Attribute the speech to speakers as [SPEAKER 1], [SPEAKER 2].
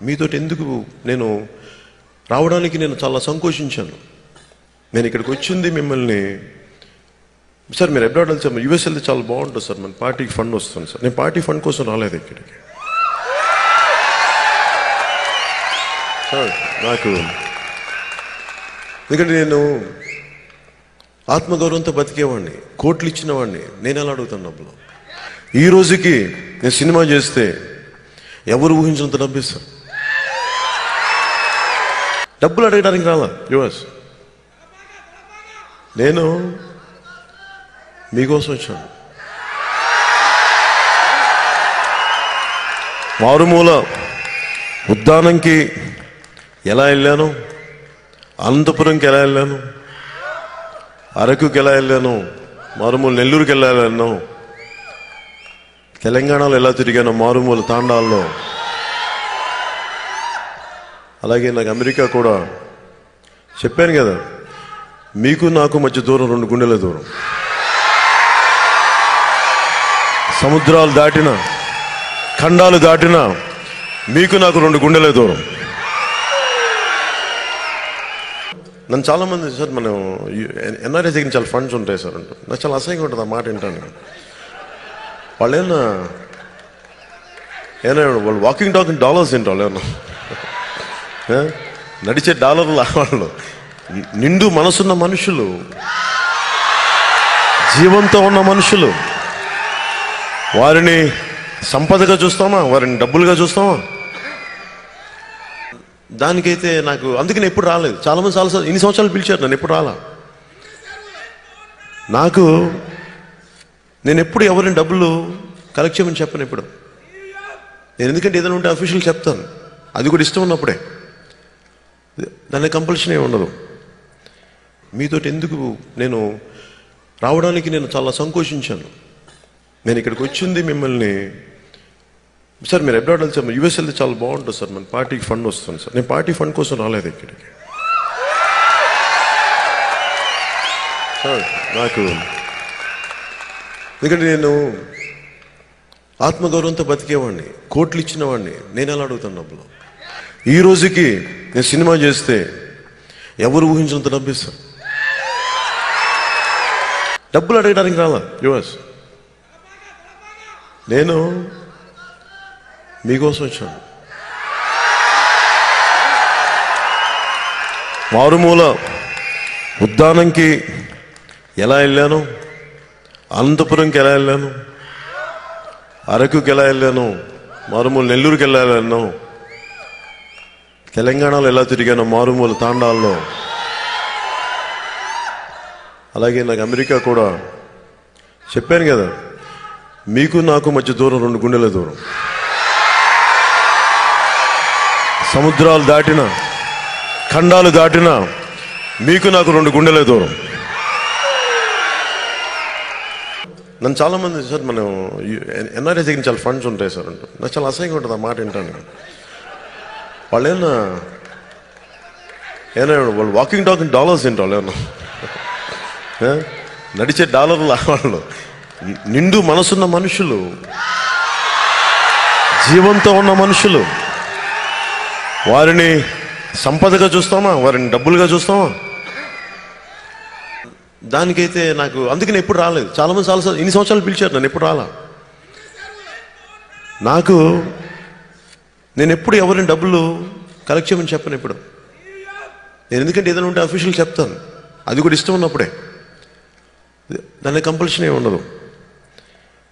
[SPEAKER 1] మీతోటి ఎందుకు నేను రావడానికి నేను చాలా సంకోచించాను. నేను ఇక్కడికి వచ్చింది మిమ్మల్ని సార్ మీరు అబ్రాడ్ వెళ్తే యూఎస్ వెళ్తే చాలా బాగుంటుంది సార్, మన పార్టీకి ఫండ్ వస్తుంది సార్. నేను పార్టీ ఫండ్ కోసం రాలేదు ఇక్కడికి సార్. నాకు ఎందుకంటే నేను ఆత్మగౌరవంతో బతికేవాడిని, కోట్లు ఇచ్చిన వాడిని. నేను ఎలా అడుగుతాను డబ్బులు? ఈ రోజుకి నేను సినిమా చేస్తే ఎవరు ఊహించినంత డబ్బు ఇస్తాను. డబ్బులు అడగడానికి రాలా యుఎస్. నేను మీకోసం వచ్చాను. మారుమూల ఉద్దానంకి ఎలా వెళ్ళాను, అనంతపురంకి ఎలా వెళ్ళాను, అరకుకి ఎలా వెళ్ళాను, మారుమూల నెల్లూరుకి ఎలా వెళ్ళాను, తెలంగాణలో ఎలా తిరిగాను, మారుమూల తాండాల్లో. అలాగే నాకు అమెరికా కూడా చెప్పాను కదా, మీకు నాకు మధ్య దూరం 2 గుండెల దూరం. సముద్రాలు దాటిన, ఖండాలు దాటిన మీకు నాకు 2 గుండెల దూరం. నన్ను చాలామంది సార్ మనం ఎన్ఆర్ఐ దగ్గర చాలా ఫండ్స్ ఉంటాయి సార్ అంటారు. నాకు చాలా అసహ్యంగా ఉంటుంది ఆ మాట వింటాను. వాళ్ళు ఏమన్నా వాళ్ళు వాకింగ్ టాకింగ్ డాలర్స్ తింటారు, ఏమన్నా నడిచే డాలర్లు వాళ్ళు. నిండు మనసున్న మనుషులు, జీవంతో ఉన్న మనుషులు, వారిని సంపదగా చూస్తామా, వారిని డబ్బులుగా చూస్తామా? దానికైతే నాకు అందుకే నేను ఎప్పుడు రాలేదు. చాలామంది చాలా ఇన్ని సంవత్సరాలు పిలిచారు, నన్ను ఎప్పుడు రాలా. నాకు నేను ఎప్పుడు ఎవరిని డబ్బులు కలెక్ట్ చేయమని చెప్పను ఎప్పుడు. నేను ఎందుకంటే ఏదైనా ఉంటే అఫీషియల్ చెప్తాను, అది కూడా ఇష్టం ఉన్నప్పుడే. దాని కంపల్షన్ ఏమి ఉండదు. మీతోటి ఎందుకు నేను రావడానికి నేను చాలా సంకోచించాను. నేను ఇక్కడికి వచ్చింది మిమ్మల్ని సార్ మీరు అబ్రాడ్ వెళ్తే యూఎస్ వెళ్తే చాలా బాగుంటుంది సార్, మన పార్టీకి ఫండ్ వస్తుంది సార్. నేను పార్టీ ఫండ్ కోసం రాలేదు ఇక్కడికి సార్. నాకు ఎందుకంటే నేను ఆత్మగౌరవంతో బతికేవాడిని, కోట్లు ఇచ్చిన వాడిని. నేను ఎలా అడుగుతాను డబ్బులు? ఈ రోజుకి నేను సినిమా చేస్తే ఎవరు ఊహించినంత డబ్బు ఇస్తాను. డబ్బులు అడగడానికి రాలా యుఎస్. నేను మీకోసం వచ్చాను. మారుమూల ఉద్దానంకి ఎలా వెళ్ళాను, అనంతపురంకి ఎలా వెళ్ళాను, అరకుకి ఎలా వెళ్ళాను, మారుమూల నెల్లూరుకి ఎలా వెళ్ళాను, తెలంగాణలో ఎలా తిరిగాను, మారుమూల తాండాల్లో. అలాగే నాకు అమెరికా కూడా చెప్పాను కదా, మీకు నాకు మధ్య దూరం 2 గుండెల దూరం. సముద్రాలు దాటిన, ఖండాలు దాటిన మీకు నాకు 2 గుండెల దూరం. నన్ను చాలామంది సార్ మనం ఎన్ఆర్ఐ దగ్గర చాలా ఫండ్స్ ఉంటాయి సార్ అంటారు. నాకు చాలా అసహ్యంగా ఉంటుంది ఆ మాట వింటాను. వాళ్ళు ఏమన్నా వాళ్ళు వాకింగ్ టాకింగ్ డాలర్స్ తింటారు, ఏమన్నా నడిచే డాలర్లు వాళ్ళు. నిండు మనసున్న మనుషులు, జీవంతో ఉన్న మనుషులు, వారిని సంపదగా చూస్తామా, వారిని డబ్బులుగా చూస్తామా? దానికైతే నాకు అందుకే నేను ఎప్పుడు రాలేదు. చాలామంది చాలా ఇన్ని సంవత్సరాలు పిలిచారు, నన్ను ఎప్పుడు రాలా. నాకు నేను ఎప్పుడు ఎవరిని డబ్బులు కలెక్ట్ చేయమని చెప్పను ఎప్పుడు. నేను ఎందుకంటే ఏదైనా ఉంటే అఫీషియల్ చెప్తాను, అది కూడా ఇష్టం ఉన్నప్పుడే. దాని కంపల్షన్ ఏమి ఉండదు.